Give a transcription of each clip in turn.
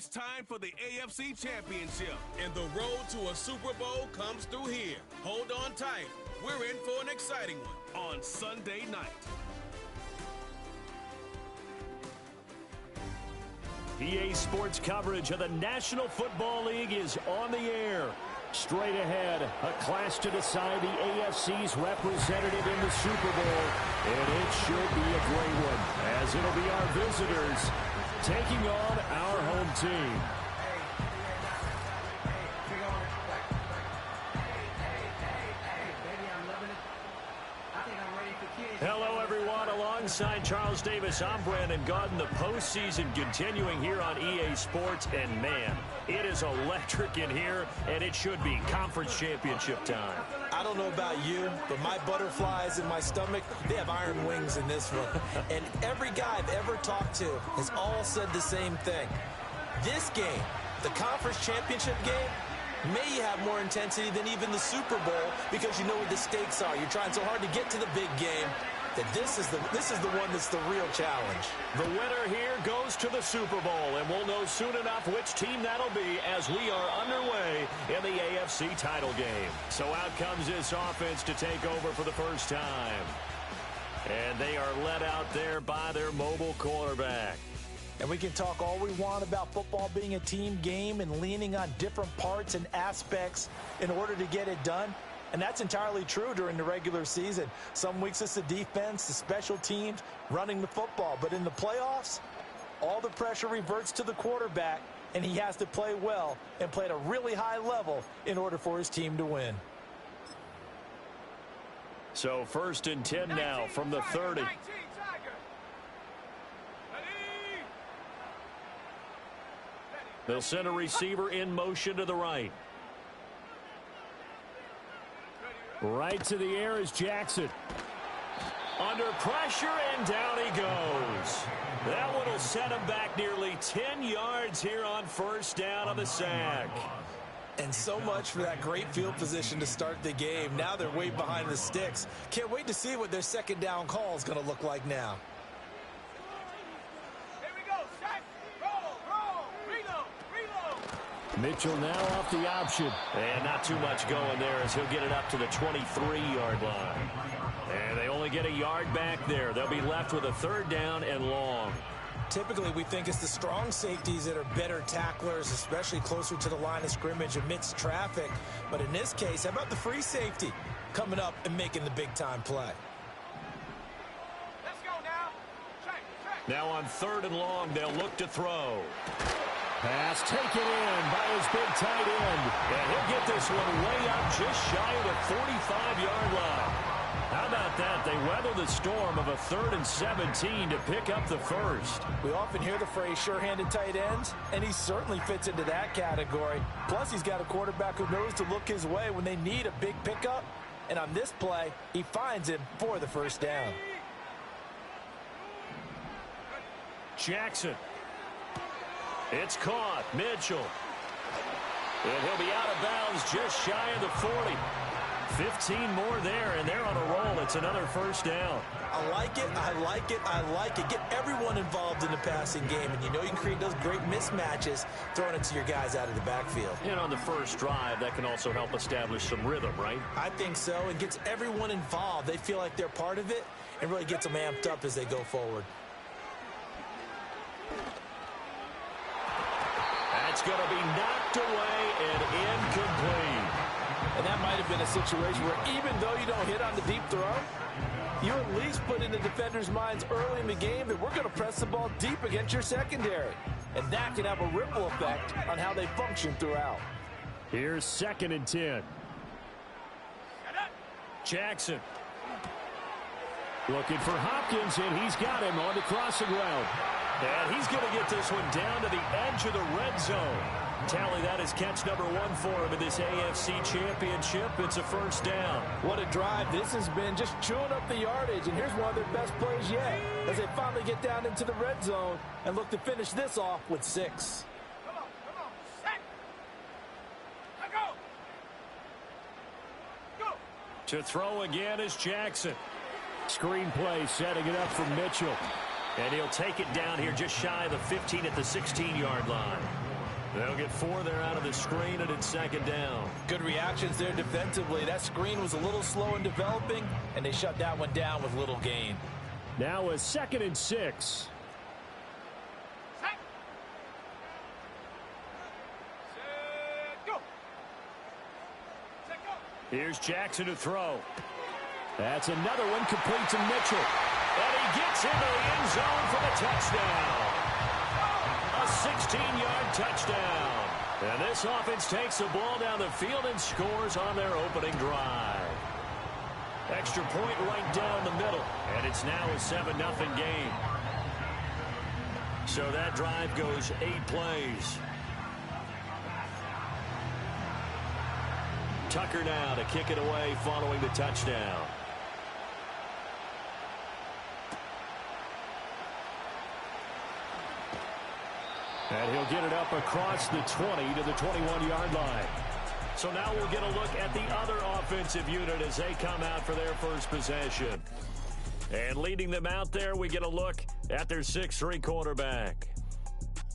It's time for the AFC Championship, and the road to a Super Bowl comes through here. Hold on tight. We're in for an exciting one on Sunday night. EA Sports coverage of the National Football League is on the air. Straight ahead, a clash to decide the AFC's representative in the Super Bowl. And it should be a great one, as it'll be our visitors taking on our home team. Hello, everyone. Alongside Charles Davis, I'm Brandon Gaudin. The postseason continuing here on EA Sports. And, man, it is electric in here, and it should be conference championship time. I don't know about you, but my butterflies in my stomach, they have iron wings in this one. And every guy I've ever talked to has all said the same thing. This game, the conference championship game, may have more intensity than even the Super Bowl because you know what the stakes are. You're trying so hard to get to the big game that this is the one that's the real challenge. The winner here goes to the Super Bowl, and we'll know soon enough which team that'll be as we are underway in the AFC title game. So out comes this offense to take over for the first time. And they are led out there by their mobile quarterback. And we can talk all we want about football being a team game and leaning on different parts and aspects in order to get it done. And that's entirely true during the regular season. Some weeks it's the defense, the special teams, running the football. But in the playoffs, all the pressure reverts to the quarterback, and he has to play well and play at a really high level in order for his team to win. So 1st and 10 now from the 30. They'll send a receiver in motion to the right. Right to the air is Jackson. Under pressure, and down he goes. That one will set him back nearly 10 yards here on first down on the sack. And so much for that great field position to start the game. Now they're way behind the sticks. Can't wait to see what their second down call is going to look like now. Mitchell now off the option. And not too much going there as he'll get it up to the 23-yard line. And they only get a yard back there. They'll be left with a 3rd down and long. Typically, we think it's the strong safeties that are better tacklers, especially closer to the line of scrimmage amidst traffic. But in this case, how about the free safety coming up and making the big-time play? Let's go now. Check. Now on 3rd and long, they'll look to throw. Pass taken in by his big tight end. And he'll get this one way up just shy of the 45-yard line. How about that? They weather the storm of a 3rd and 17 to pick up the first. We often hear the phrase sure-handed tight ends, and he certainly fits into that category. Plus, he's got a quarterback who knows to look his way when they need a big pickup. And on this play, he finds him for the first down. Jackson. It's caught. Mitchell. And he'll be out of bounds just shy of the 40. 15 more there, and they're on a roll. It's another first down. I like it. I like it. I like it. Get everyone involved in the passing game, and you know you can create those great mismatches throwing it to your guys out of the backfield. And on the first drive, that can also help establish some rhythm, right? I think so. It gets everyone involved. They feel like they're part of it and really gets them amped up as they go forward. That's going to be knocked away and incomplete. And that might have been a situation where even though you don't hit on the deep throw, you at least put in the defenders' minds early in the game that we're going to press the ball deep against your secondary. And that can have a ripple effect on how they function throughout. Here's 2nd and 10. Jackson. Looking for Hopkins, and he's got him on the crossing route. And he's going to get this one down to the edge of the red zone. Tally, that is catch number 1 for him in this AFC Championship. It's a first down. What a drive this has been, just chewing up the yardage. And here's one of their best plays yet as they finally get down into the red zone and look to finish this off with 6. Come on. Set. Let go. Go. To throw again is Jackson. Screen play setting it up for Mitchell. And he'll take it down here just shy of the 15 at the 16-yard line. They'll get 4 there out of the screen, and it's second down. Good reactions there defensively. That screen was a little slow in developing, and they shut that one down with little gain. Now a 2nd and 6. Set. Set, go. Set, go. Here's Jackson to throw. That's another one, complete to Mitchell. And he gets into the end zone for the touchdown. A 16-yard touchdown. And this offense takes the ball down the field and scores on their opening drive. Extra point right down the middle. And it's now a 7-0 game. So that drive goes 8 plays. Tucker now to kick it away following the touchdown. And he'll get it up across the 20 to the 21-yard line. So now we'll get a look at the other offensive unit as they come out for their first possession. And leading them out there, we get a look at their 6'3" quarterback.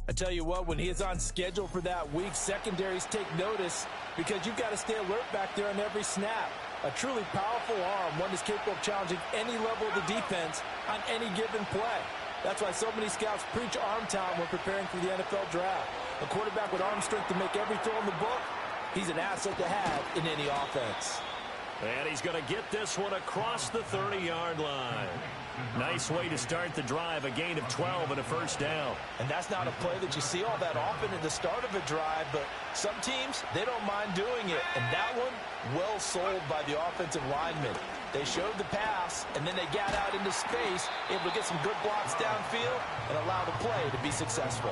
I tell you what, when he is on schedule for that week, secondaries take notice because you've got to stay alert back there on every snap. A truly powerful arm, one that's capable of challenging any level of the defense on any given play. That's why so many scouts preach arm talent when preparing for the NFL draft. A quarterback with arm strength to make every throw in the book, he's an asset to have in any offense. And he's going to get this one across the 30-yard line. Nice way to start the drive, a gain of 12 and a first down. And that's not a play that you see all that often at the start of a drive, but some teams, they don't mind doing it. And that one, well sold by the offensive lineman. They showed the pass, and then they got out into space, able to get some good blocks downfield and allow the play to be successful.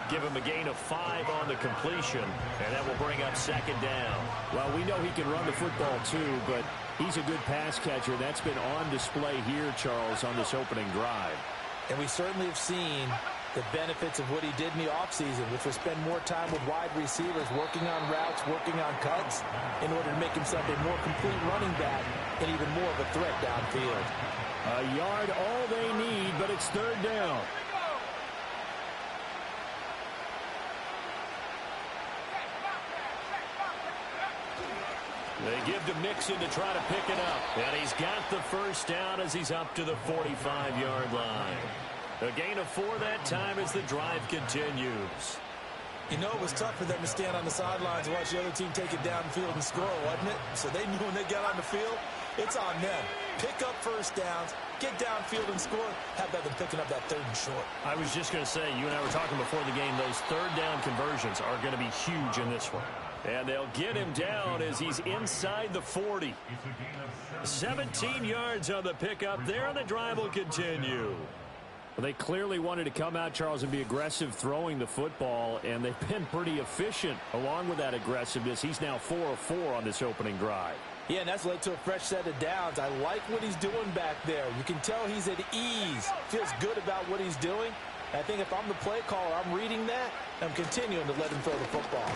Give him a gain of 5 on the completion, and that will bring up second down. Well, we know he can run the football too, but he's a good pass catcher. That's been on display here, Charles, on this opening drive. And we certainly have seen the benefits of what he did in the offseason, which was spend more time with wide receivers, working on routes, working on cuts, in order to make himself a more complete running back and even more of a threat downfield. A yard all they need, but it's third down. They give to Mixon to try to pick it up. And he's got the first down as he's up to the 45-yard line. A gain of 4 that time as the drive continues. You know, it was tough for them to stand on the sidelines and watch the other team take it downfield and score, wasn't it? So they knew when they got on the field, it's on them. Pick up first downs, get downfield and score. How about them picking up that 3rd and short? I was just going to say, you and I were talking before the game, those 3rd down conversions are going to be huge in this one. And they'll get him down as he's inside the 40. 17 yards on the pickup there, and the drive will continue. Well, they clearly wanted to come out, Charles, and be aggressive throwing the football, and they've been pretty efficient along with that aggressiveness. He's now 4 of 4 on this opening drive. Yeah, and that's led to a fresh set of downs. I like what he's doing back there. You can tell he's at ease, feels good about what he's doing. I think if I'm the play caller, I'm reading that, and I'm continuing to let him throw the football.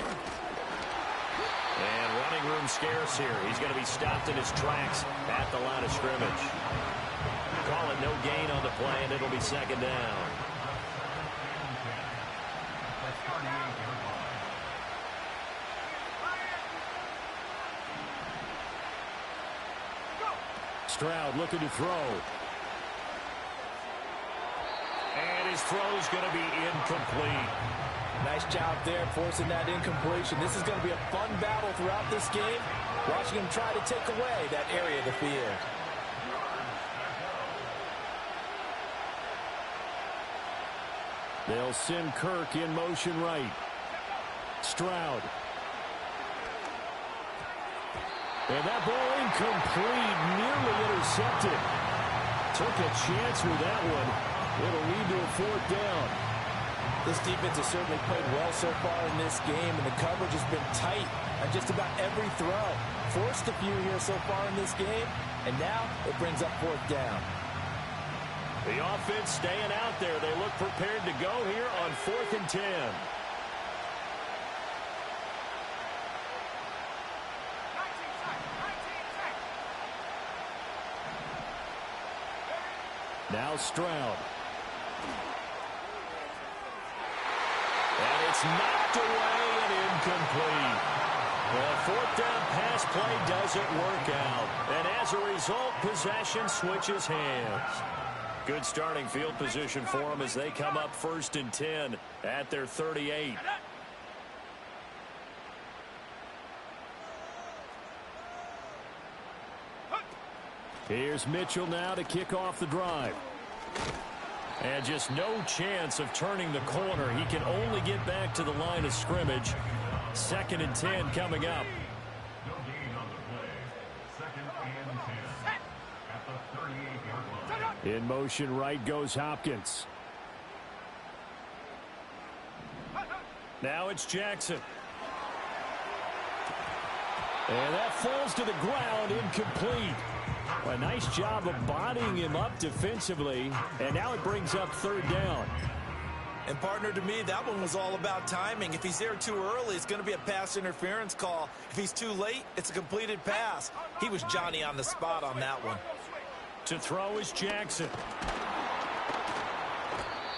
And running room scarce here. He's going to be stopped in his tracks at the line of scrimmage. Call it no gain on the play, and it'll be second down. Stroud looking to throw. And his throw's going to be incomplete. Nice job there forcing that incompletion. This is going to be a fun battle throughout this game. Watching him try to take away that area of the field. They'll send Kirk in motion right. Stroud. And that ball incomplete, nearly intercepted. Took a chance with that one. It'll lead to a 4th down. This defense has certainly played well so far in this game, and the coverage has been tight on just about every throw. Forced a few here so far in this game, and now it brings up 4th down. The offense staying out there. They look prepared to go here on 4th and 10. Now Stroud. And it's not knocked away and incomplete. The fourth down pass play doesn't work out. And as a result, possession switches hands. Good starting field position for them as they come up 1st and 10 at their 38. Here's Mitchell now to kick off the drive. And just no chance of turning the corner. He can only get back to the line of scrimmage. 2nd and 10 coming up. In motion right goes Hopkins. Now it's Jackson. And that falls to the ground, incomplete. A nice job of bodying him up defensively. And now it brings up 3rd down. And partner, to me, that one was all about timing. If he's there too early, it's going to be a pass interference call. If he's too late, it's a completed pass. He was Johnny on the spot on that one. To throw is Jackson.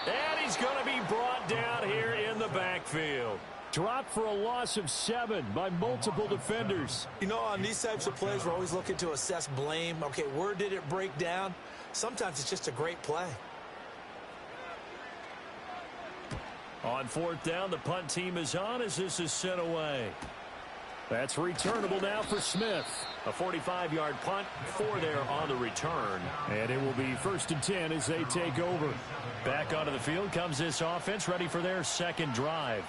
And he's going to be brought down here in the backfield. Dropped for a loss of 7 by multiple defenders. You know, on these types of plays, we're always looking to assess blame. Okay, where did it break down? Sometimes it's just a great play. On 4th down, the punt team is on as this is sent away. That's returnable now for Smith. A 45-yard punt, 4 there on the return. And it will be 1st and 10 as they take over. Back onto the field comes this offense, ready for their 2nd drive.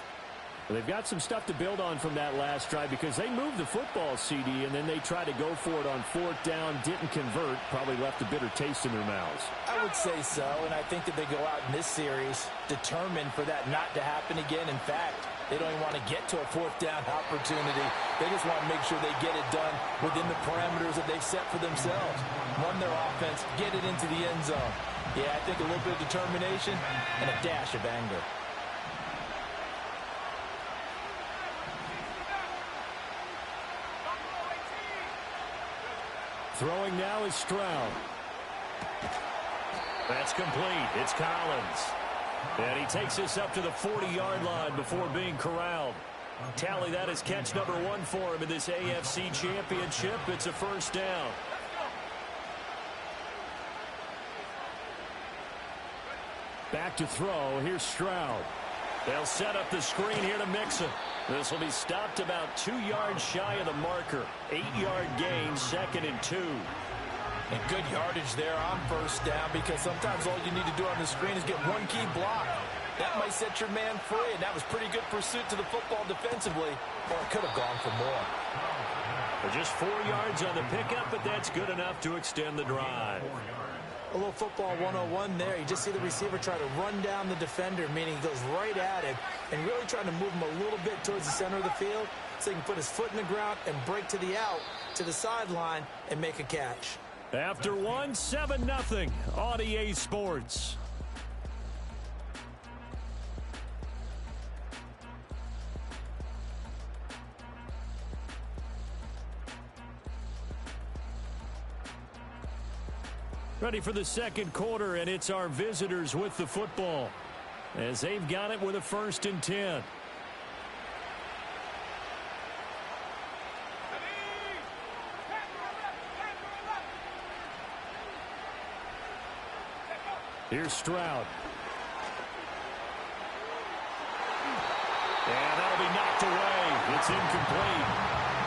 Well, they've got some stuff to build on from that last drive because they moved the football, CD, and then they tried to go for it on 4th down, didn't convert, probably left a bitter taste in their mouths. I would say so, and I think that they go out in this series determined for that not to happen again. In fact, they don't even want to get to a 4th down opportunity. They just want to make sure they get it done within the parameters that they've set for themselves. Run their offense, get it into the end zone. Yeah, I think a little bit of determination and a dash of anger. Throwing now is Stroud. That's complete. It's Collins. And he takes this up to the 40-yard line before being corralled. Tally that as catch number 1 for him in this AFC Championship. It's a 1st down. Back to throw. Here's Stroud. They'll set up the screen here to Mixon. This will be stopped about 2 yards shy of the marker. 8-yard gain, 2nd and 2. And good yardage there on 1st down because sometimes all you need to do on the screen is get one key block. That might set your man free, and that was pretty good pursuit to the football defensively, or it could have gone for more. But just 4 yards on the pickup, but that's good enough to extend the drive. A little football 101 there. You just see the receiver try to run down the defender, meaning he goes right at him and really trying to move him a little bit towards the center of the field so he can put his foot in the ground and break to the out, to the sideline, and make a catch. After 1, 7-0 on EA Sports. Ready for the 2nd quarter, and it's our visitors with the football as they've got it with a 1st and 10. Here's Stroud. And that'll be knocked away. It's incomplete.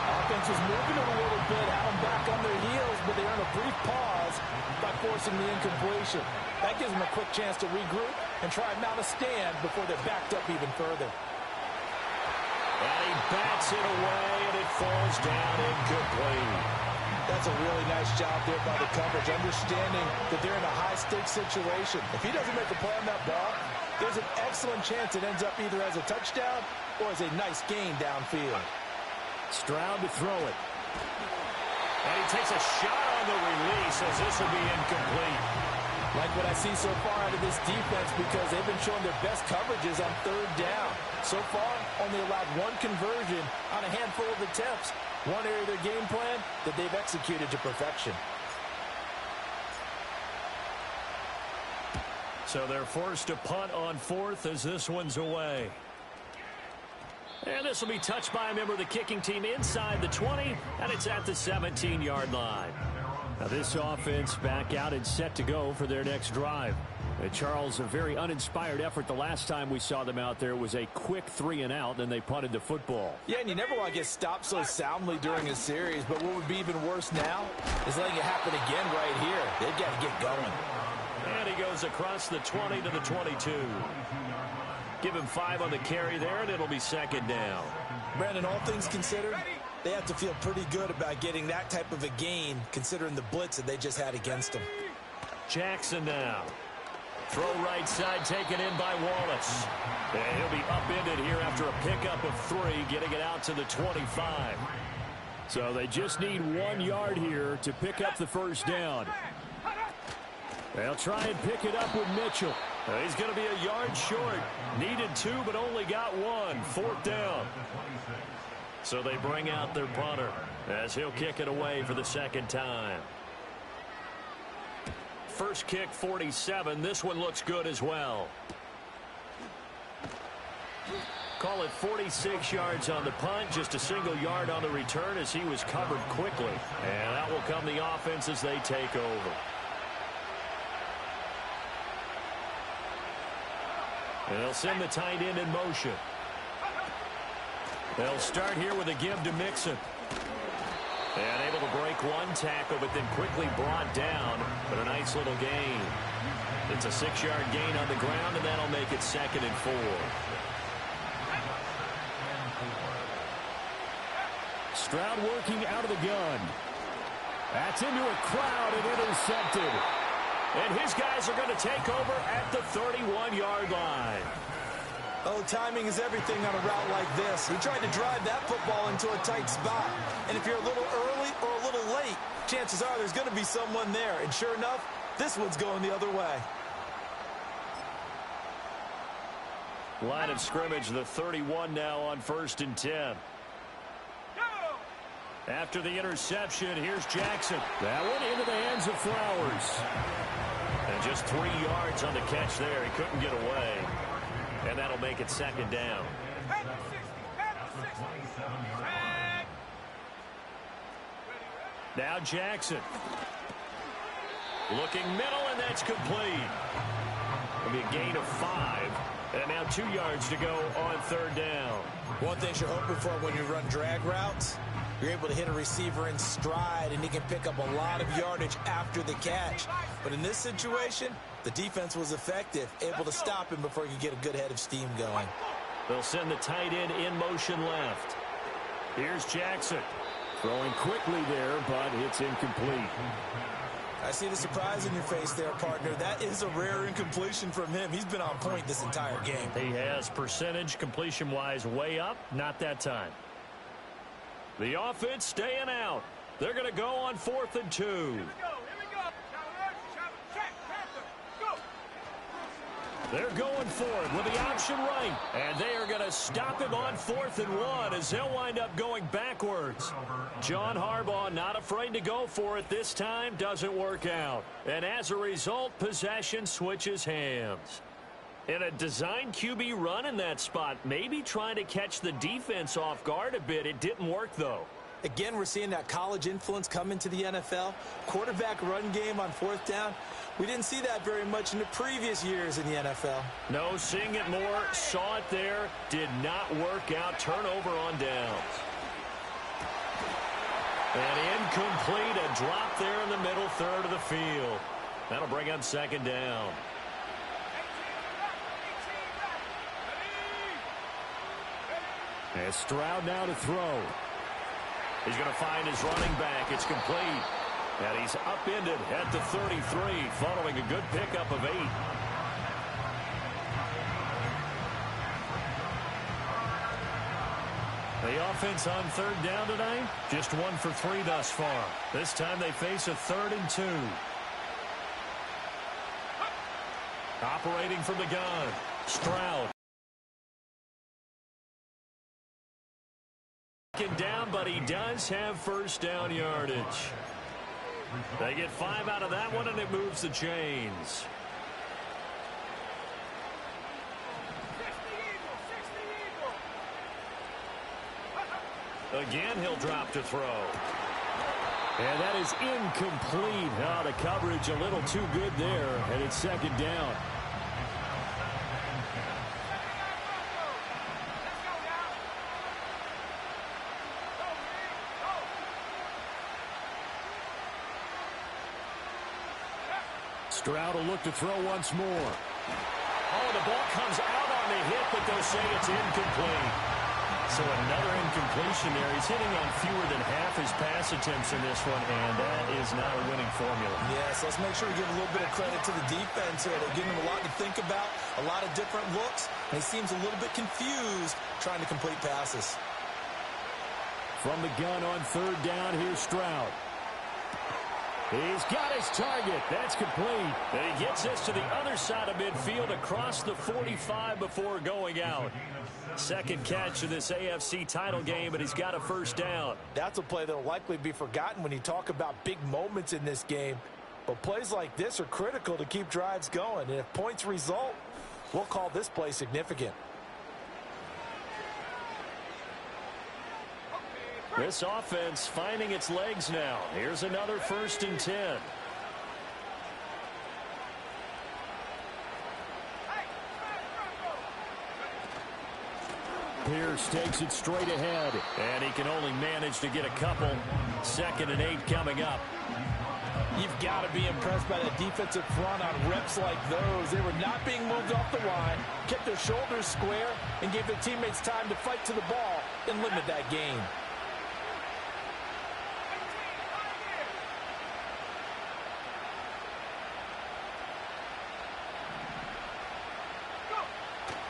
Offense was moving it a little bit, had them back on their heels, but they earn a brief pause by forcing the incompletion. That gives them a quick chance to regroup and try and mount a stand before they're backed up even further. And he bats it away, and it falls down incomplete. That's a really nice job there by the coverage, understanding that they're in a high-stakes situation. If he doesn't make a play on that ball, there's an excellent chance it ends up either as a touchdown or as a nice gain downfield. Stroud to throw it. And he takes a shot on the release as this will be incomplete. Like what I see so far out of this defense because they've been showing their best coverages on 3rd down. So far, only allowed 1 conversion on a handful of attempts. One area of their game plan that they've executed to perfection. So they're forced to punt on 4th as this one's away. And this will be touched by a member of the kicking team inside the 20, and it's at the 17-yard line. Now this offense back out and set to go for their next drive. Charles, a very uninspired effort the last time we saw them out there. It was a quick 3-and-out, then they punted the football. Yeah, and you never want to get stopped so soundly during a series, but what would be even worse now is letting it happen again right here. They've got to get going. And he goes across the 20 to the 22. Give him 5 on the carry there, and it'll be second down. Brandon, all things considered, they have to feel pretty good about getting that type of a gain, considering the blitz that they just had against them. Jackson now. Throw right side taken in by Wallace. And he'll be upended here after a pickup of 3, getting it out to the 25. So they just need 1 yard here to pick up the first down. They'll try and pick it up with Mitchell. He's going to be a yard short. Needed 2, but only got 1. 4th down. So they bring out their punter as he'll kick it away for the second time. First kick, 47. This one looks good as well. Call it 46 yards on the punt. Just a single yard on the return as he was covered quickly. And that will come the offense as they take over. And they'll send the tight end in motion. They'll start here with a give to Mixon. And able to break 1 tackle, but then quickly brought down. But a nice little gain. It's a 6-yard gain on the ground, and that'll make it 2nd and 4. Stroud working out of the gun. That's into a crowd and intercepted. And his guys are going to take over at the 31-yard line. Oh, timing is everything on a route like this. He tried to drive that football into a tight spot. And if you're a little early or a little late, chances are there's going to be someone there. And sure enough, this one's going the other way. Line of scrimmage, the 31 now on 1st and 10. After the interception, here's Jackson. That one into the hands of Flowers. And just 3 yards on the catch there. He couldn't get away. And that'll make it 2nd down. Now Jackson. Looking middle, and that's complete. It'll be a gain of 5. And now 2 yards to go on 3rd down. One thing you're hoping for when you run drag routes, you're able to hit a receiver in stride, and he can pick up a lot of yardage after the catch. But in this situation, the defense was effective, able to stop him before he could get a good head of steam going. They'll send the tight end in motion left. Here's Jackson. Throwing quickly there, but it's incomplete. I see the surprise in your face there, partner. That is a rare incompletion from him. He's been on point this entire game. He has percentage completion-wise way up. Not that time. The offense staying out. They're going to go on 4th and 2. They're going for it with the option right. And they are going to stop him on 4th and 1 as he'll wind up going backwards. John Harbaugh not afraid to go for it this time. Doesn't work out. And as a result, possession switches hands. In a design QB run in that spot, maybe trying to catch the defense off guard a bit. It didn't work, though. Again, we're seeing that college influence come into the NFL. Quarterback run game on 4th down. We didn't see that very much in the previous years in the NFL. No, seeing it more. Saw it there. Did not work out. Turnover on downs. And incomplete. A drop there in the middle third of the field. That'll bring on 2nd down. And Stroud now to throw. He's going to find his running back. It's complete. And he's upended at the 33 following a good pickup of 8. The offense on 3rd down tonight, just 1 for 3 thus far. This time they face a 3rd and 2. Operating from the gun, Stroud. Down, but he does have first down yardage. They get 5 out of that one, and it moves the chains. Again, he'll drop to throw. And that is incomplete. Oh, the coverage a little too good there, and it's second down. Stroud will look to throw once more. Oh, the ball comes out on the hit, but they'll say it's incomplete. So another incompletion there. He's hitting on fewer than half his pass attempts in this one, and that is not a winning formula. Yes, let's make sure we give a little bit of credit to the defense here. They're giving him a lot to think about, a lot of different looks, and he seems a little bit confused trying to complete passes. From the gun on third down, here's Stroud. He's got his target. That's complete. And he gets us to the other side of midfield across the 45 before going out. Second catch of this AFC title game, and he's got a first down. That's a play that will likely be forgotten when you talk about big moments in this game. But plays like this are critical to keep drives going. And if points result, we'll call this play significant. This offense finding its legs now. Here's another 1st and 10. Pierce takes it straight ahead. And he can only manage to get a couple. 2nd and 8 coming up. You've got to be impressed by the defensive front on reps like those. They were not being moved off the line, kept their shoulders square, and gave their teammates time to fight to the ball and limit that gain.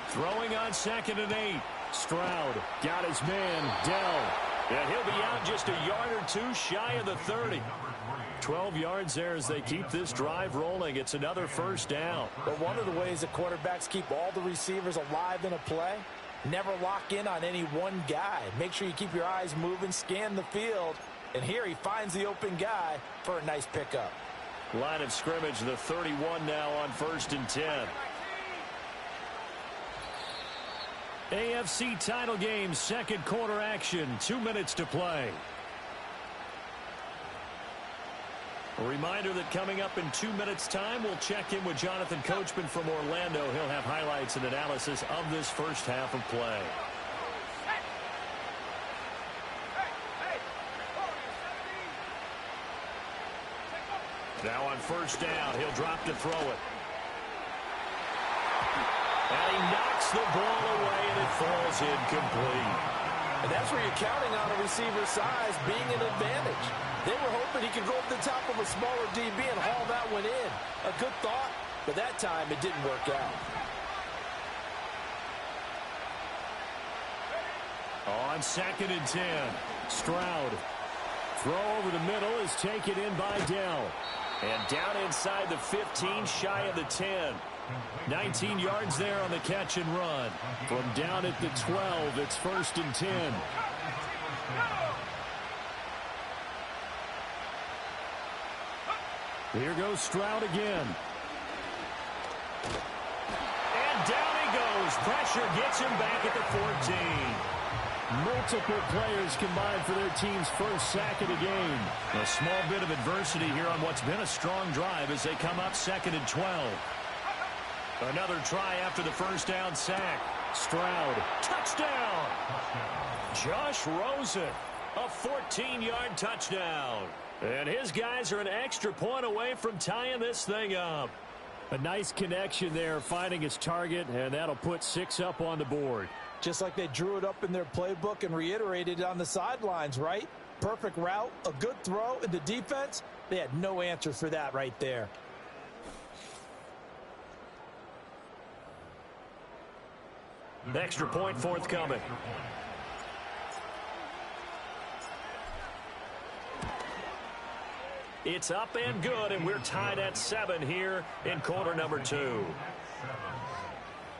Throwing on 2nd and 8. Stroud got his man, Dell. And he'll be out just a yard or two shy of the 30. 12 yards there as they keep this drive rolling. It's another first down. But one of the ways that quarterbacks keep all the receivers alive in a play, never lock in on any one guy. Make sure you keep your eyes moving, scan the field. And here he finds the open guy for a nice pickup. Line of scrimmage, the 31 now on 1st and 10. AFC title game, second quarter action, 2 minutes to play. A reminder that coming up in 2 minutes' time, we'll check in with Jonathan Coachman from Orlando. He'll have highlights and analysis of this first half of play. Now on first down, he'll drop to throw it. And he knocks the ball away, and it falls incomplete. And that's where you're counting on a receiver's size being an advantage. They were hoping he could go up the top of a smaller DB and haul that one in. A good thought, but that time it didn't work out. On 2nd and 10, Stroud. Throw over the middle is taken in by Dell. And down inside the 15, shy of the 10. 19 yards there on the catch and run. From down at the 12, it's 1st and 10. Here goes Stroud again. And down he goes. Pressure gets him back at the 14. Multiple players combined for their team's first sack of the game. A small bit of adversity here on what's been a strong drive as they come up 2nd and 12. Another try after the first down sack. Stroud, touchdown! Josh Rosen, a 14-yard touchdown. And his guys are an extra point away from tying this thing up. A nice connection there, finding his target, and that'll put 6 up on the board. Just like they drew it up in their playbook and reiterated it on the sidelines, right? Perfect route, a good throw, and the defense, they had no answer for that right there. Extra point forthcoming. It's up and good, and we're tied at 7 here in quarter number 2.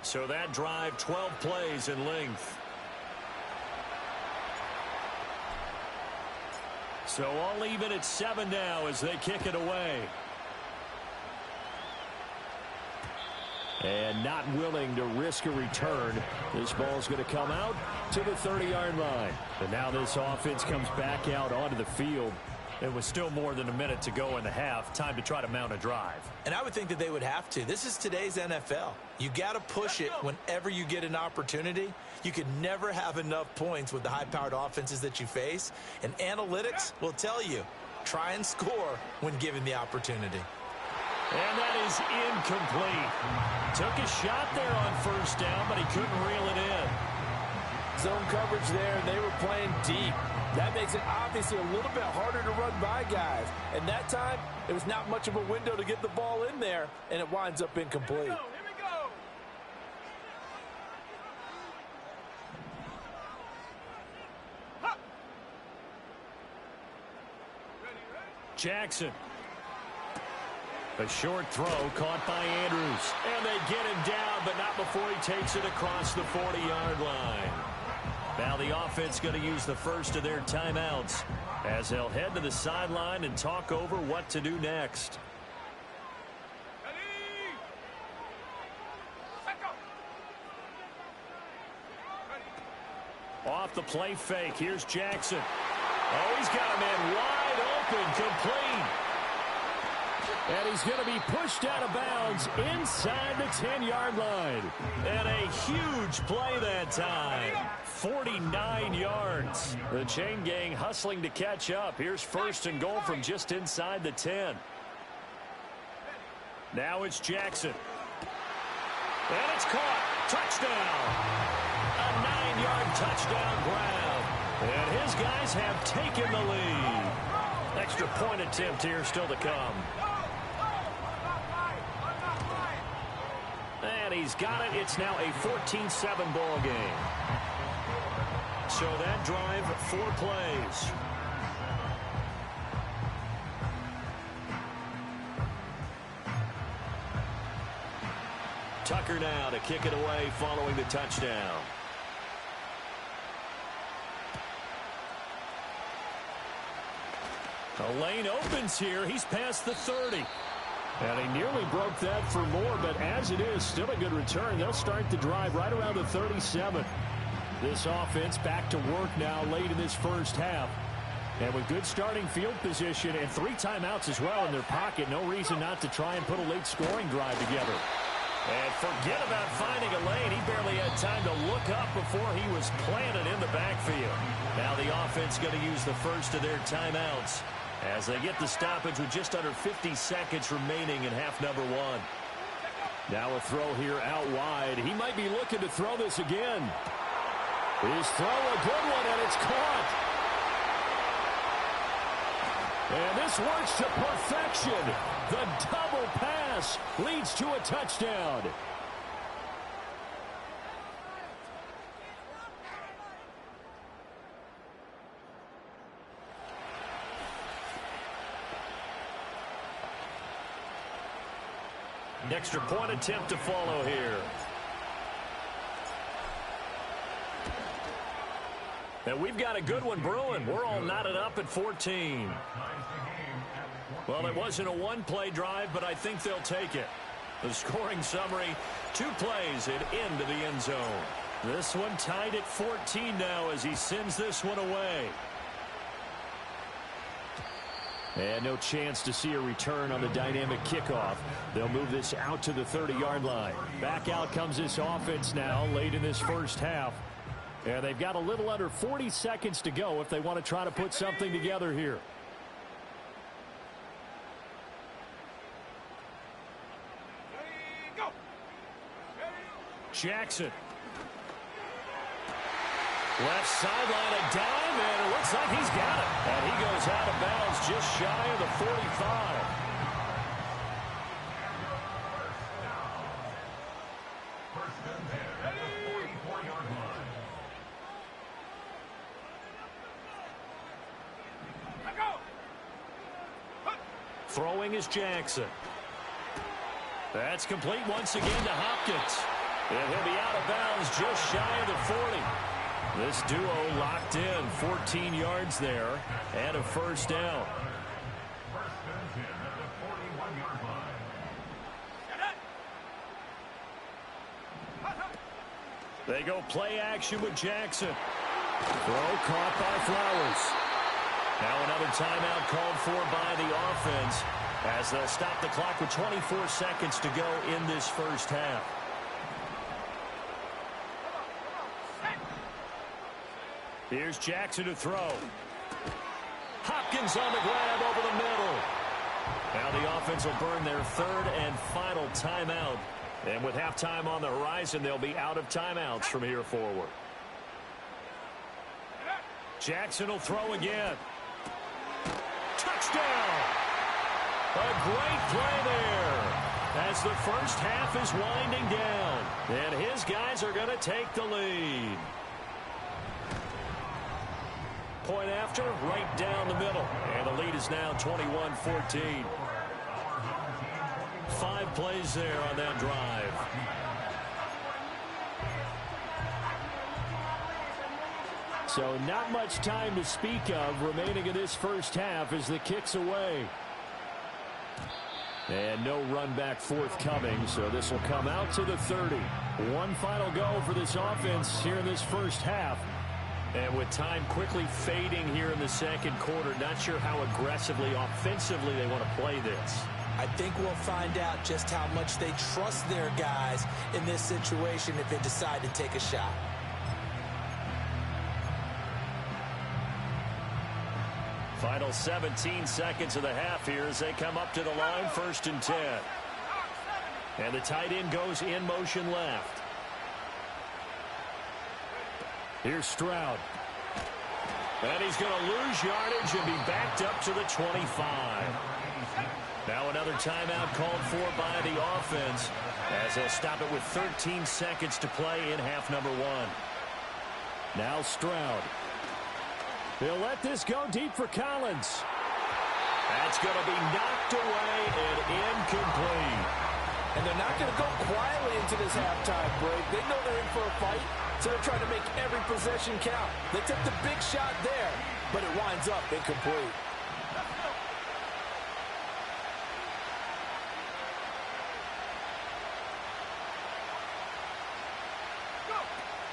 So that drive, 12 plays in length. So all even at 7 now as they kick it away. And not willing to risk a return. This ball's going to come out to the 30-yard line. And now this offense comes back out onto the field. It was still more than a minute to go in the half. Time to try to mount a drive. And I would think that they would have to. This is today's NFL. You got to push it whenever you get an opportunity. You could never have enough points with the high-powered offenses that you face. And analytics will tell you, try and score when given the opportunity. And that is incomplete. Took a shot there on first down, but he couldn't reel it in. Zone coverage there, and they were playing deep. That makes it obviously a little bit harder to run by guys. And that time, it was not much of a window to get the ball in there, and it winds up incomplete. Here we go. Huh. Ready. Jackson. A short throw caught by Andrews. And they get him down, but not before he takes it across the 40-yard line. Now the offense going to use the first of their timeouts as they'll head to the sideline and talk over what to do next. Ready. Set go. Ready. Off the play fake, here's Jackson. Oh, he's got a man wide open, complete. And he's going to be pushed out of bounds inside the 10-yard line. And a huge play that time. 49 yards. The chain gang hustling to catch up. Here's first and goal from just inside the 10. Now it's Jackson. And it's caught. Touchdown. A 9-yard touchdown grab. And his guys have taken the lead. Extra point attempt here still to come. And he's got it. It's now a 14-7 ball game. So that drive, 4 plays. Tucker now to kick it away following the touchdown. The lane opens here. He's past the 30. And he nearly broke that for more, but as it is, still a good return. They'll start the drive right around the 37. This offense back to work now late in this first half. And with good starting field position and 3 timeouts as well in their pocket, no reason not to try and put a late scoring drive together. And forget about finding a lane. He barely had time to look up before he was planted in the backfield. Now the offense going to use the first of their timeouts as they get the stoppage with just under 50 seconds remaining in half number 1. Now a throw here out wide. He might be looking to throw this again. His throw a good one, and it's caught. And this works to perfection. The double pass leads to a touchdown. Extra point attempt to follow here. And we've got a good one brewing. We're all knotted up at 14. Well, it wasn't a one-play drive, but I think they'll take it. The scoring summary, 2 plays and into the end zone. This one tied at 14 now as he sends this one away. And no chance to see a return on the dynamic kickoff. They'll move this out to the 30-yard line. Back out comes this offense now late in this first half. And they've got a little under 40 seconds to go if they want to try to put something together here. Ready, go. Jackson. Left sideline, a dime, and it looks like he's got it. And he goes out of bounds just shy of the 45. Throwing is Jackson. That's complete once again to Hopkins. And he'll be out of bounds just shy of the 40. This duo locked in, 14 yards there, and a first down. They go play action with Jackson. Throw caught by Flowers. Now another timeout called for by the offense as they'll stop the clock with 24 seconds to go in this first half. Here's Jackson to throw. Hopkins on the grab over the middle. Now the offense will burn their third and final timeout. And with halftime on the horizon, they'll be out of timeouts from here forward. Jackson will throw again. Touchdown! A great play there as the first half is winding down. And his guys are going to take the lead. Point after, right down the middle. And the lead is now 21-14. 5 plays there on that drive. So not much time to speak of remaining in this first half as the kick's away. And no run back forthcoming, so this will come out to the 30. One final go for this offense here in this first half. And with time quickly fading here in the second quarter, not sure how aggressively, offensively they want to play this. I think we'll find out just how much they trust their guys in this situation if they decide to take a shot. Final 17 seconds of the half here as they come up to the line, 1st and 10. And the tight end goes in motion left. Here's Stroud. And he's going to lose yardage and be backed up to the 25. Now another timeout called for by the offense as they'll stop it with 13 seconds to play in half number 1. Now Stroud. They'll let this go deep for Collins. That's going to be knocked away and incomplete. And they're not going to go quietly into this halftime break. They know they're in for a fight, so they're trying to make every possession count. They took the big shot there, but it winds up incomplete.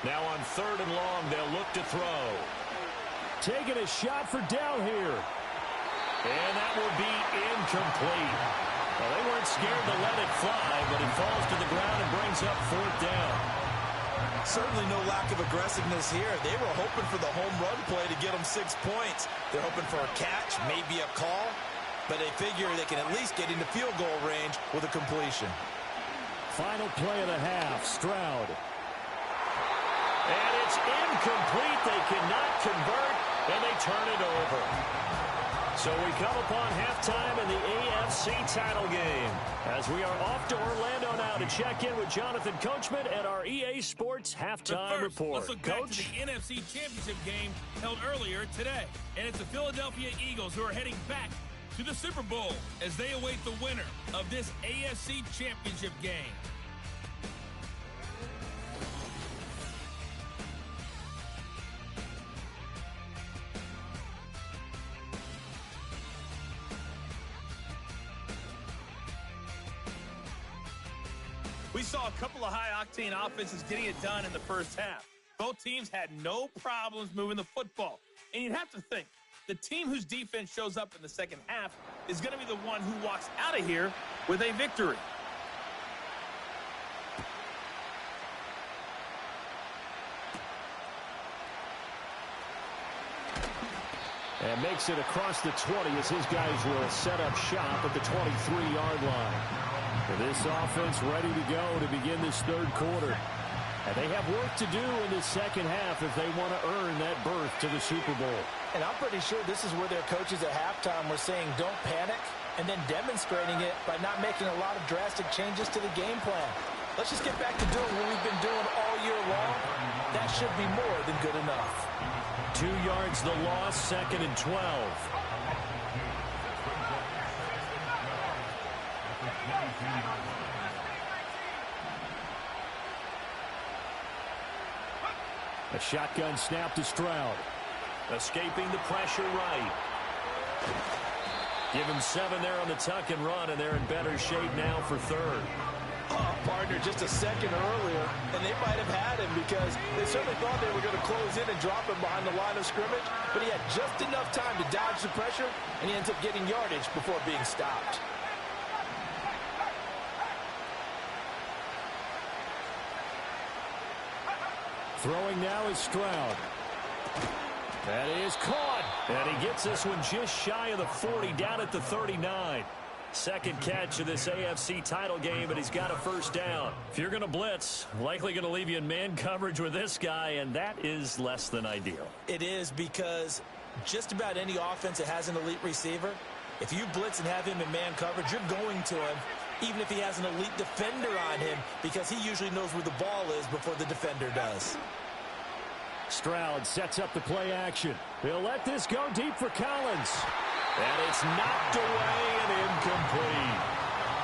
Now on 3rd and long, they'll look to throw. Taking a shot for Dell here. And that will be incomplete. Well, they weren't scared to let it fly, but he falls to the ground and brings up 4th down. Certainly no lack of aggressiveness here. They were hoping for the home run play to get them 6 points. They're hoping for a catch, maybe a call, but they figure they can at least get into field goal range with a completion. Final play of the half, Stroud. And it's incomplete. They cannot convert, and they turn it over. So we come upon halftime in the AFC title game as we are off to Orlando now to check in with Jonathan Coachman at our EA Sports Halftime Report. Let's look back Coach? to the NFC Championship game held earlier today. And it's the Philadelphia Eagles who are heading back to the Super Bowl as they await the winner of this AFC Championship game. We saw a couple of high-octane offenses getting it done in the first half. Both teams had no problems moving the football. And you'd have to think, the team whose defense shows up in the second half is going to be the one who walks out of here with a victory. And makes it across the 20 as his guys will set up shop at the 23-yard line. This offense ready to go to begin this third quarter. And they have work to do in the second half if they want to earn that berth to the Super Bowl. And I'm pretty sure this is where their coaches at halftime were saying don't panic and then demonstrating it by not making a lot of drastic changes to the game plan. Let's just get back to doing what we've been doing all year long. That should be more than good enough. 2 yards the loss, 2nd and 12. A shotgun snap to Stroud. Escaping the pressure right. Give him 7 there on the tuck and run, and they're in better shape now for third. Partner, just a second earlier, and they might have had him because they certainly thought they were going to close in and drop him behind the line of scrimmage, but he had just enough time to dodge the pressure, and he ends up getting yardage before being stopped. Throwing now is Stroud. That is caught. And he gets this one just shy of the 40, down at the 39. Second catch of this AFC title game, and he's got a first down. If you're going to blitz, likely going to leave you in man coverage with this guy, and that is less than ideal. It is, because just about any offense that has an elite receiver, if you blitz and have him in man coverage, you're going to him, even if he has an elite defender on him, because he usually knows where the ball is before the defender does. Stroud sets up the play action. He'll let this go deep for Collins. And it's knocked away and incomplete.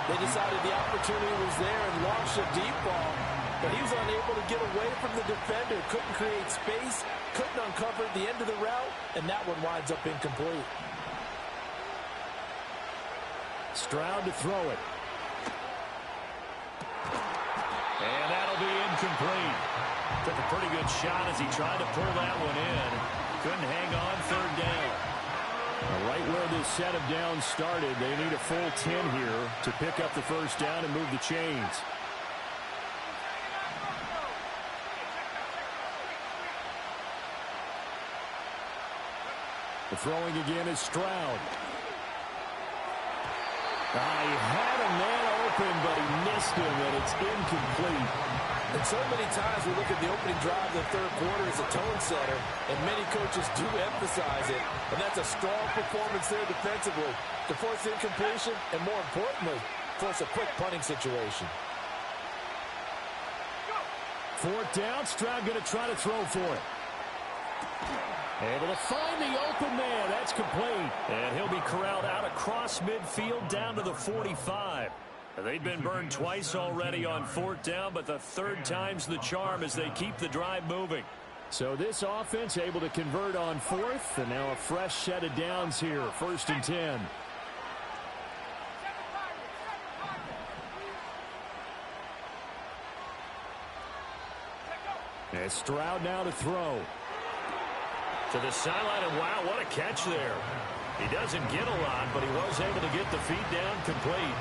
They decided the opportunity was there and launched a deep ball, but he was unable to get away from the defender, couldn't create space, couldn't uncover the end of the route, and that one winds up incomplete. Stroud to throw it. And that'll be incomplete. Took a pretty good shot as he tried to pull that one in. Couldn't hang on, third down. Right where this set of downs started, they need a full 10 here to pick up the first down and move the chains. The throwing again is Stroud. He had a man open, but he missed him, and it's incomplete. And so many times we look at the opening drive of the third quarter as a tone setter, and many coaches do emphasize it, and that's a strong performance there defensively to force incompletion and, more importantly, force a quick punting situation. Fourth down, Stroud going to try to throw for it. Able to find the open man. That's complete. And he'll be corralled out across midfield down to the 45. They've been burned twice already on fourth down, but the third time's the charm as they keep the drive moving. So this offense able to convert on fourth, and now a fresh set of downs here, 1st and 10. And Stroud now to throw. To the sideline, and wow, what a catch there. He doesn't get a lot, but he was able to get the feet down complete.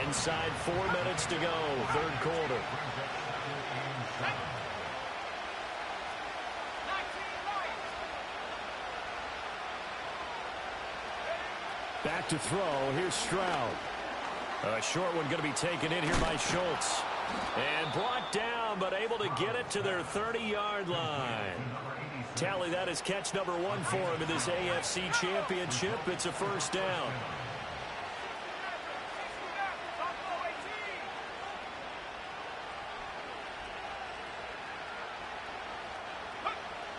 Inside 4 minutes to go, third quarter. Back to throw. Here's Stroud. A short one going to be taken in here by Schultz. And brought down, but able to get it to their 30-yard line. Tally, that is catch number 1 for him in this AFC championship. It's a first down.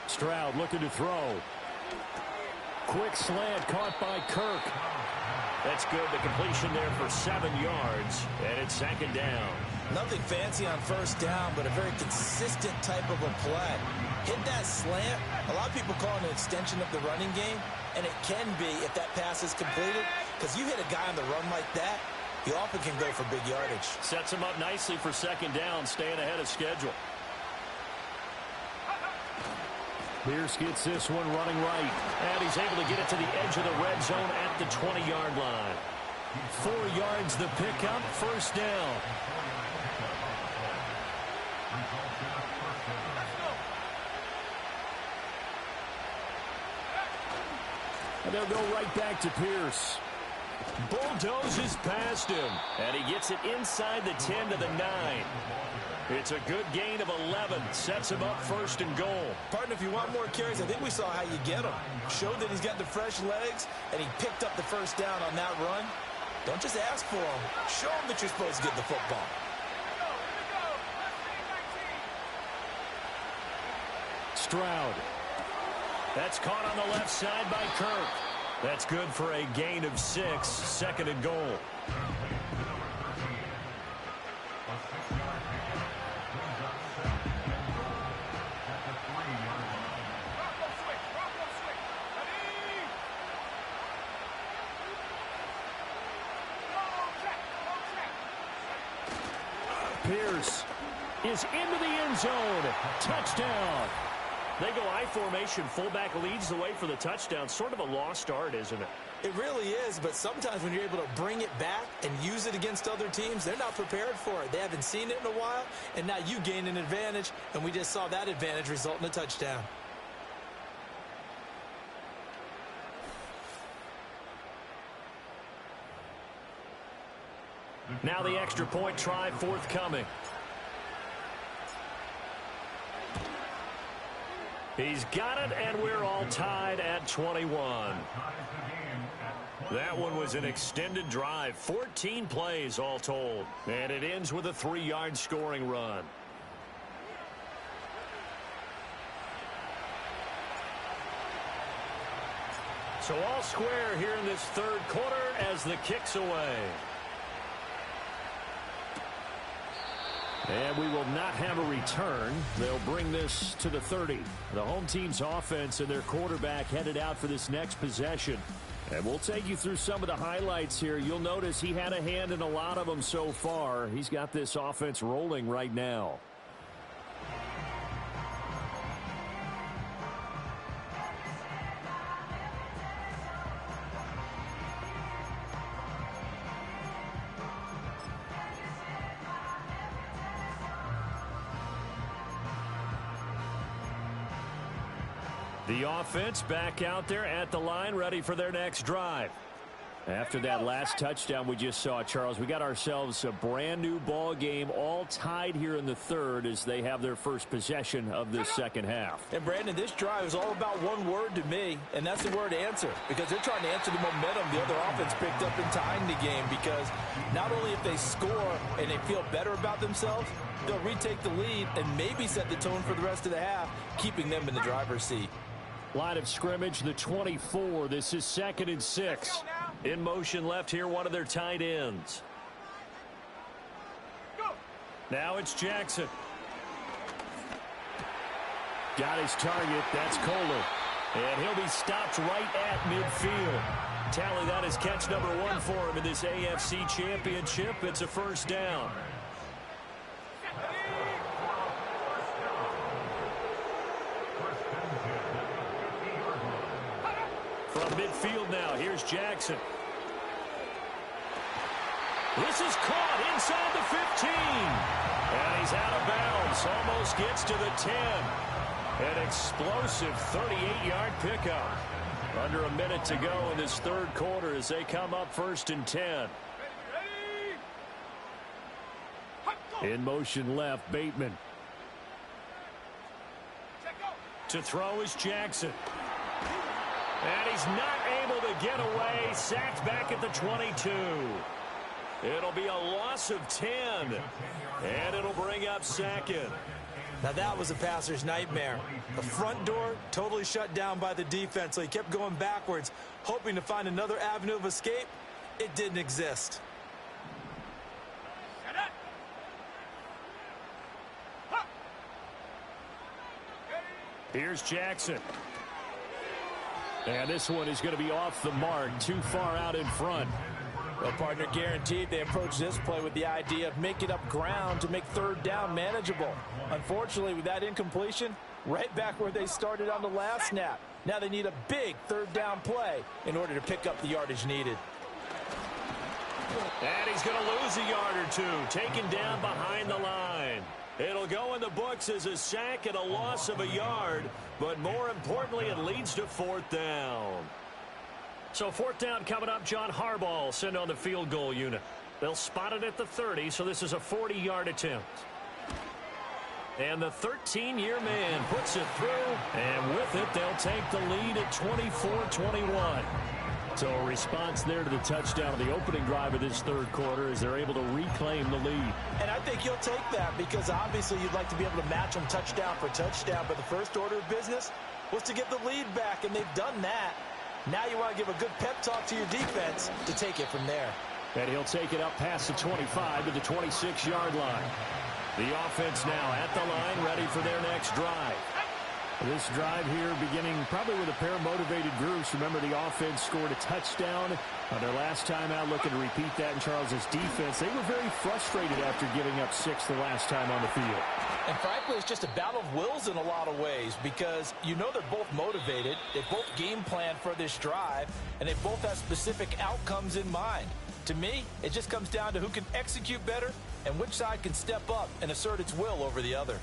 Stroud looking to throw. Quick slant caught by Kirk. That's good. The completion there for 7 yards. And it's 2nd down. Nothing fancy on first down, but a very consistent type of a play. Hit that slant. A lot of people call it an extension of the running game, and it can be if that pass is completed, because you hit a guy on the run like that, he often can go for big yardage. Sets him up nicely for 2nd down, staying ahead of schedule. Pierce gets this one running right, and he's able to get it to the edge of the red zone at the 20-yard line. 4 yards the pickup, first down. And they'll go right back to Pierce. Bulldozes past him, and he gets it inside the 10 to the 9. It's a good gain of 11. Sets him up 1st and goal. Partner, if you want more carries, I think we saw how you get him. Showed that he's got the fresh legs, and he picked up the first down on that run. Don't just ask for him. Show him that you're supposed to get the football. Stroud. That's caught on the left side by Kirk. That's good for a gain of 6, 2nd and goal. Pierce is into the end zone. Touchdown. They go I formation. Fullback leads the way for the touchdown. Sort of a lost art, isn't it? It really is, but sometimes when you're able to bring it back and use it against other teams, they're not prepared for it. They haven't seen it in a while, and now you gain an advantage, and we just saw that advantage result in a touchdown. Now the extra point try forthcoming. He's got it, and we're all tied at 21. That one was an extended drive, 14 plays all told. And it ends with a 3-yard scoring run. So all square here in this third quarter as the kick's away. And we will not have a return. They'll bring this to the 30. The home team's offense and their quarterback headed out for this next possession. And we'll take you through some of the highlights here. You'll notice he had a hand in a lot of them so far. He's got this offense rolling right now. The offense back out there at the line, ready for their next drive. After that last touchdown we just saw, Charles, we got ourselves a brand new ball game, all tied here in the third as they have their first possession of this second half. And Brandon, this drive is all about one word to me, and that's the word answer, because they're trying to answer the momentum the other offense picked up in tying the game, because not only if they score and they feel better about themselves, they'll retake the lead and maybe set the tone for the rest of the half, keeping them in the driver's seat. Line of scrimmage, the 24. This is 2nd and 6. In motion left here, one of their tight ends. Now it's Jackson. Got his target. That's Kohler. And he'll be stopped right at midfield. Tally that as catch number 1 for him in this AFC championship. It's a first down. From midfield now, here's Jackson. This is caught inside the 15. And he's out of bounds. Almost gets to the 10. An explosive 38-yard pickup. Under a minute to go in this third quarter as they come up 1st and 10. In motion left, Bateman. To throw is Jackson. And he's not able to get away. Sacked back at the 22. It'll be a loss of 10. And it'll bring up 2nd. Now that was a passer's nightmare. The front door totally shut down by the defense, so he kept going backwards, hoping to find another avenue of escape. It didn't exist. Here's Jackson. And this one is going to be off the mark, too far out in front. Well, partner, guaranteed they approach this play with the idea of making up ground to make third down manageable. Unfortunately, with that incompletion, right back where they started on the last snap. Now they need a big third down play in order to pick up the yardage needed. And he's going to lose a yard or two, taken down behind the line. It'll go in the books as a sack and a loss of a yard, but more importantly, it leads to 4th down. So 4th down coming up. John Harbaugh sent on the field goal unit. They'll spot it at the 30, so this is a 40-yard attempt. And the 13-year man puts it through, and with it, they'll take the lead at 24-21. So a response there to the touchdown of the opening drive of this third quarter as they're able to reclaim the lead. And I think you'll take that because obviously you'd like to be able to match them touchdown for touchdown, but the first order of business was to get the lead back, and they've done that. Now you want to give a good pep talk to your defense to take it from there. And he'll take it up past the 25 to the 26-yard line. The offense now at the line, ready for their next drive. This drive here beginning probably with a pair of motivated groups. Remember, the offense scored a touchdown on their last time out, looking to repeat that in Charles's defense. They were very frustrated after giving up 6 the last time on the field. And frankly, it's just a battle of wills in a lot of ways because you know they're both motivated. They both game plan for this drive, and they both have specific outcomes in mind. To me, it just comes down to who can execute better and which side can step up and assert its will over the other.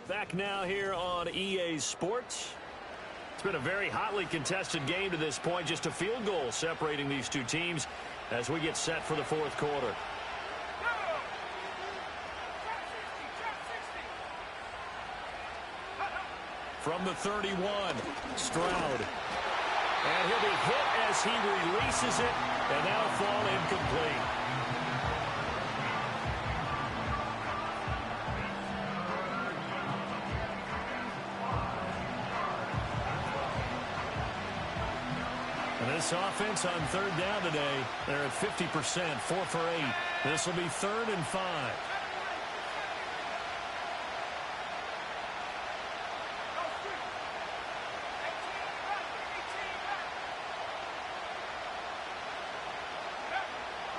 Back now here on EA Sports. It's been a very hotly contested game to this point. Just a field goal separating these two teams as we get set for the fourth quarter. From the 31, Stroud. And he'll be hit as he releases it, and that'll fall incomplete. And this offense on third down today, they're at 50%, 4 for 8. This will be 3rd and 5.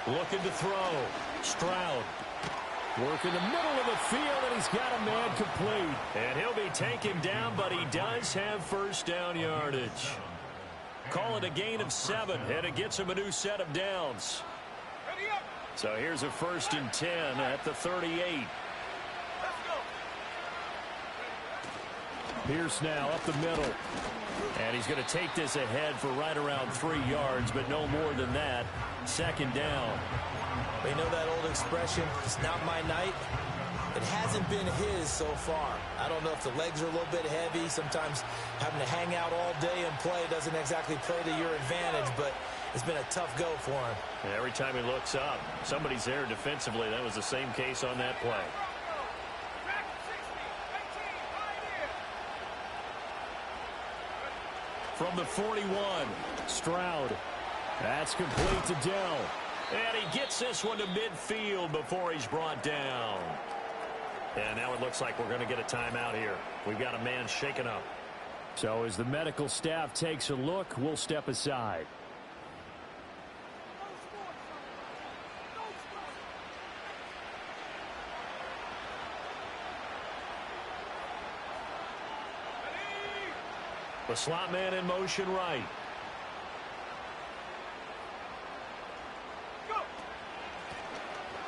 Looking to throw. Stroud. Work in the middle of the field, and he's got a man complete. And he'll be taken down, but he does have first down yardage. Call it a gain of 7, and it gets him a new set of downs. So here's a 1st and 10 at the 38. Pierce now up the middle. And he's going to take this ahead for right around 3 yards, but no more than that. 2nd down. You know that old expression, it's not my night? It hasn't been his so far. I don't know if the legs are a little bit heavy. Sometimes having to hang out all day and play doesn't exactly play to your advantage, but it's been a tough go for him. And every time he looks up, somebody's there defensively. That was the same case on that play. From the 41, Stroud. That's complete to Dell. And he gets this one to midfield before he's brought down. And now it looks like we're going to get a timeout here. We've got a man shaken up. So as the medical staff takes a look, we'll step aside. The slot man in motion right.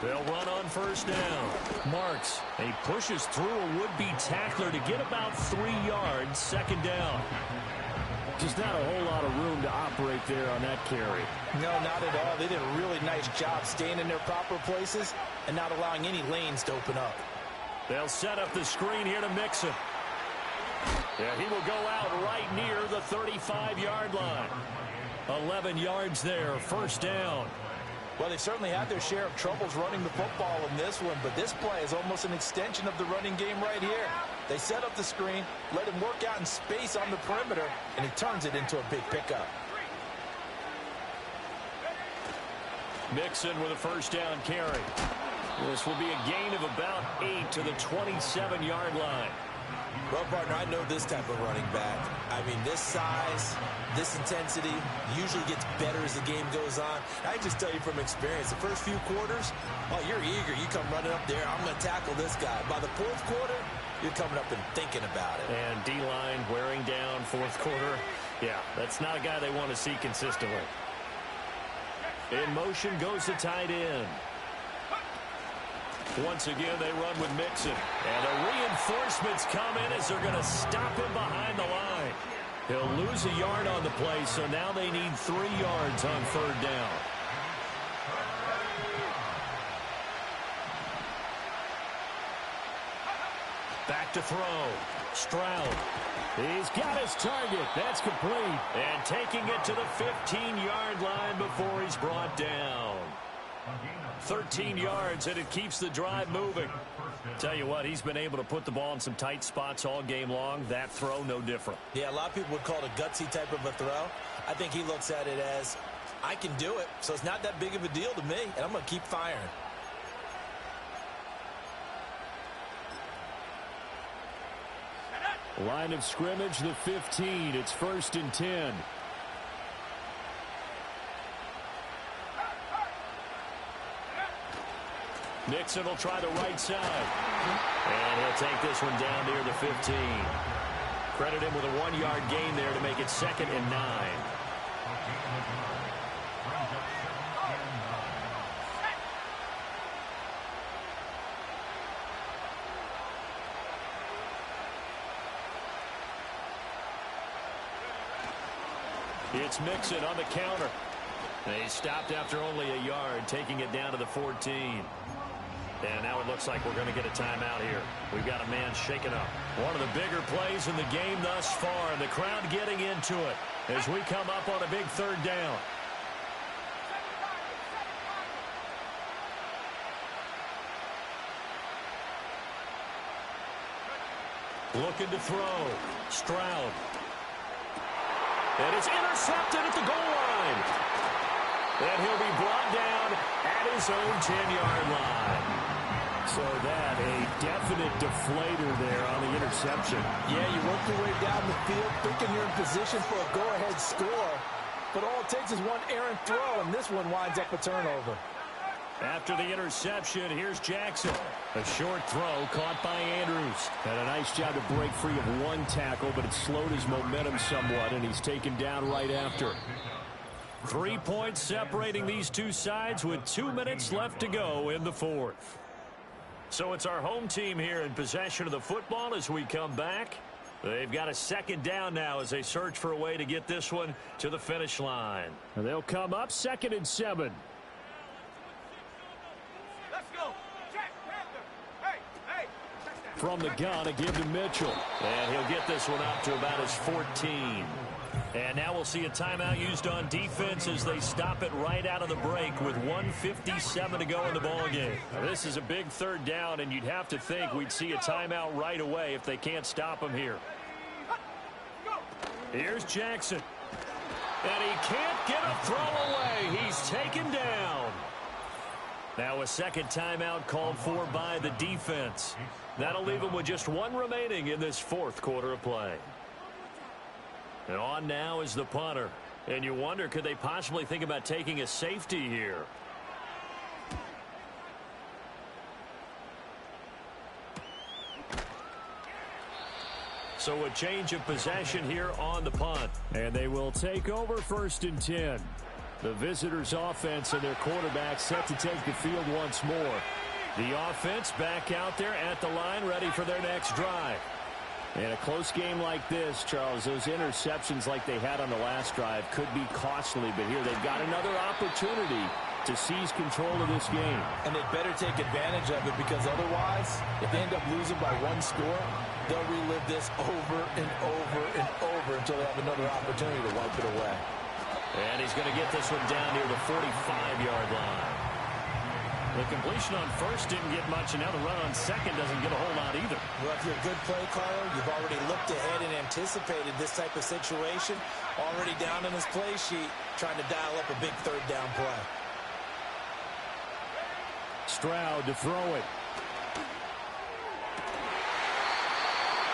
They'll run on first down. Marks. He pushes through a would-be tackler to get about 3 yards. 2nd down. Just not a whole lot of room to operate there on that carry. No, not at all. They did a really nice job staying in their proper places and not allowing any lanes to open up. They'll set up the screen here to Mixon. Yeah, he will go out right near the 35-yard line. 11 yards there, 1st down. Well, they certainly had their share of troubles running the football in this one, but this play is almost an extension of the running game right here. They set up the screen, let him work out in space on the perimeter, and he turns it into a big pickup. Mixon with a 1st down carry. This will be a gain of about 8 to the 27-yard line. Well, partner, I know this type of running back. I mean, this size, this intensity usually gets better as the game goes on. I just tell you from experience, the first few quarters, oh, you're eager. You come running up there, I'm going to tackle this guy. By the 4th quarter, you're coming up and thinking about it. And D-line wearing down 4th quarter. Yeah, that's not a guy they want to see consistently. In motion goes the tight end. Once again, they run with Mixon. And the reinforcements come in as they're going to stop him behind the line. He'll lose a yard on the play, so now they need 3 yards on 3rd down. Back to throw. Stroud. He's got his target. That's complete. And taking it to the 15-yard line before he's brought down. 13 yards, and it keeps the drive moving. Tell you what, he's been able to put the ball in some tight spots all game long. That throw, no different. Yeah, a lot of people would call it a gutsy type of a throw. I think he looks at it as, I can do it, so it's not that big of a deal to me, and I'm going to keep firing. Line of scrimmage, the 15. It's 1st and 10. Nixon will try the right side. And he'll take this one down near the 15. Credit him with a 1-yard gain there to make it 2nd and 9. It's Mixon on the counter. They stopped after only a yard, taking it down to the 14. And now it looks like we're going to get a timeout here. We've got a man shaken up. One of the bigger plays in the game thus far, and the crowd getting into it as we come up on a big 3rd down. Looking to throw. Stroud. And it's intercepted at the goal line. And he'll be brought down at his own 10-yard line. So that, a definite deflator there on the interception. Yeah, you work your way down the field thinking you're in position for a go-ahead score. But all it takes is one errant throw, and this one winds up a turnover. After the interception, here's Jackson. A short throw caught by Andrews. Had a nice job to break free of one tackle, but it slowed his momentum somewhat, and he's taken down right after. 3 points separating these two sides with 2 minutes left to go in the 4th. So it's our home team here in possession of the football as we come back. They've got a 2nd down now as they search for a way to get this one to the finish line. And they'll come up 2nd and 7. Let's go. Check, Panther. Hey, hey. From the gun, a give to Mitchell. And he'll get this one up to about his 14. And now we'll see a timeout used on defense as they stop it right out of the break with 1:57 to go in the ballgame. This is a big 3rd down, and you'd have to think we'd see a timeout right away if they can't stop him here. Here's Jackson. And he can't get a throw away. He's taken down. Now a 2nd timeout called for by the defense. That'll leave them with just 1 remaining in this 4th quarter of play. And on now is the punter. And you wonder, could they possibly think about taking a safety here? So a change of possession here on the punt. And they will take over 1st and 10. The visitors' offense and their quarterback set to take the field once more. The offense back out there at the line, ready for their next drive. In a close game like this, Charles, those interceptions like they had on the last drive could be costly, but here they've got another opportunity to seize control of this game. And they'd better take advantage of it, because otherwise, if they end up losing by 1 score, they'll relive this over and over and over until they have another opportunity to wipe it away. And he's going to get this one down near the 45-yard line. The completion on 1st didn't get much, and now the run on 2nd doesn't get a whole lot either. Well, if you're a good play caller, you've already looked ahead and anticipated this type of situation. Already down in his play sheet, trying to dial up a big 3rd down play. Stroud to throw it.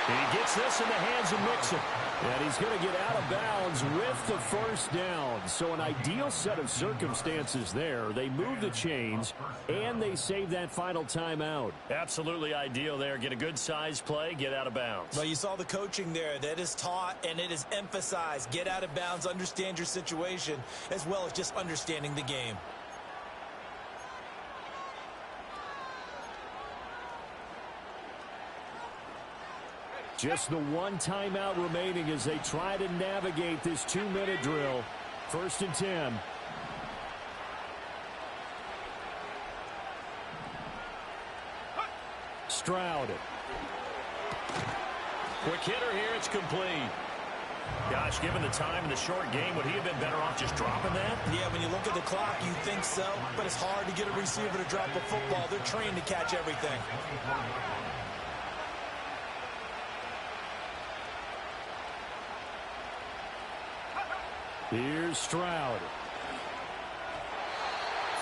He gets this in the hands of Mixon. And he's going to get out of bounds with the 1st down. So an ideal set of circumstances there. They move the chains, and they save that final timeout. Absolutely ideal there. Get a good size play, get out of bounds. Well, you saw the coaching there. That is taught, and it is emphasized. Get out of bounds, understand your situation, as well as just understanding the game. Just the 1 timeout remaining as they try to navigate this 2-minute drill. 1st and 10. Stroud. Quick hitter here, it's complete. Gosh, given the time in the short game, would he have been better off just dropping that? Yeah, when you look at the clock, you think so, but it's hard to get a receiver to drop a football. They're trained to catch everything. Here's Stroud.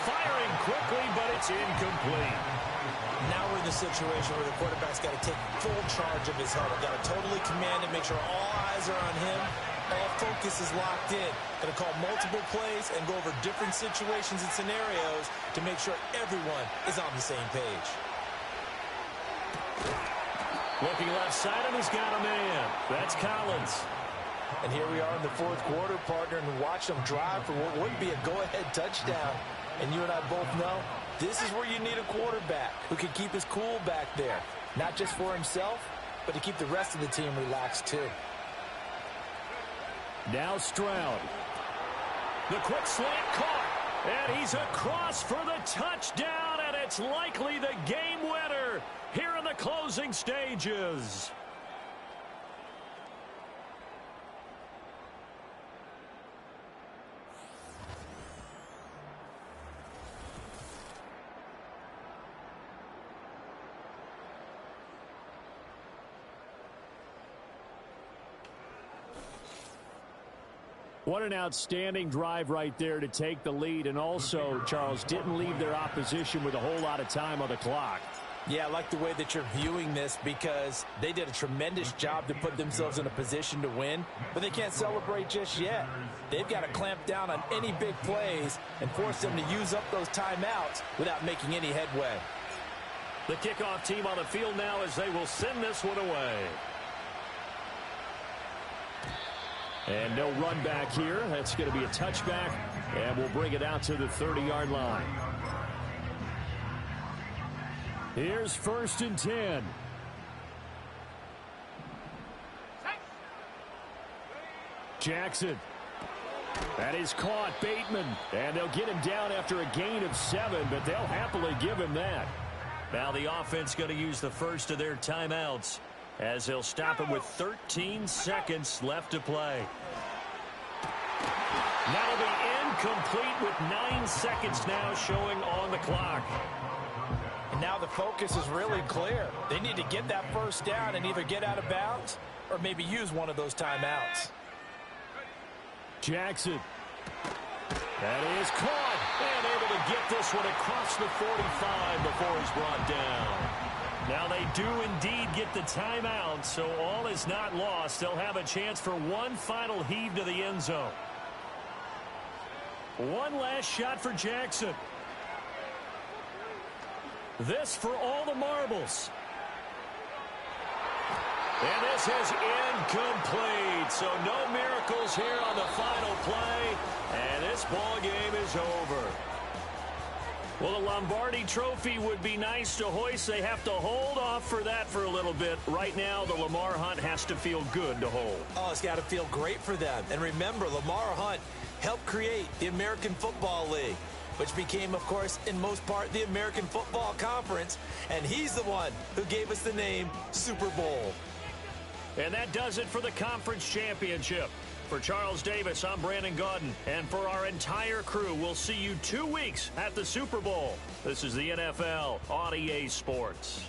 Firing quickly, but it's incomplete. Now we're in the situation where the quarterback's got to take full charge of his huddle. Got to totally command it, make sure all eyes are on him. All focus is locked in. Going to call multiple plays and go over different situations and scenarios to make sure everyone is on the same page. Looking left side, and he's got a man. That's Collins. And here we are in the fourth quarter, partner, and watch them drive for what would be a go-ahead touchdown. And you and I both know this is where you need a quarterback who can keep his cool back there. Not just for himself, but to keep the rest of the team relaxed too. Now Stroud. The quick slant caught. And he's across for the touchdown, and it's likely the game winner here in the closing stages. What an outstanding drive right there to take the lead. And also, Charles, didn't leave their opposition with a whole lot of time on the clock. Yeah, I like the way that you're viewing this because they did a tremendous job to put themselves in a position to win, but they can't celebrate just yet. They've got to clamp down on any big plays and force them to use up those timeouts without making any headway. The kickoff team on the field now as they will send this one away. And no run back here. That's going to be a touchback, and we'll bring it out to the 30-yard line. Here's 1st and 10. Jackson. That is caught. Bateman. And they'll get him down after a gain of 7, but they'll happily give him that. Now the offense going to use the first of their timeouts as they'll stop him with 13 seconds left to play. That'll be incomplete with 9 seconds now showing on the clock. And now the focus is really clear. They need to get that first down and either get out of bounds or maybe use one of those timeouts. Jackson. That is caught. And able to get this one across the 45 before he's brought down. Now they do indeed get the timeout, so all is not lost. They'll have a chance for one final heave to the end zone. One last shot for Jackson. This for all the marbles. And this is incomplete. So no miracles here on the final play. And this ball game is over. Well, the Lombardi Trophy would be nice to hoist. They have to hold off for that for a little bit. Right now, the Lamar Hunt has to feel good to hold. Oh, it's got to feel great for them. And remember, Lamar Hunt helped create the American Football League, which became, of course, in most part, the American Football Conference. And he's the one who gave us the name Super Bowl. And that does it for the conference championship. For Charles Davis, I'm Brandon Gaudin. And for our entire crew, we'll see you 2 weeks at the Super Bowl. This is the NFL on EA Sports.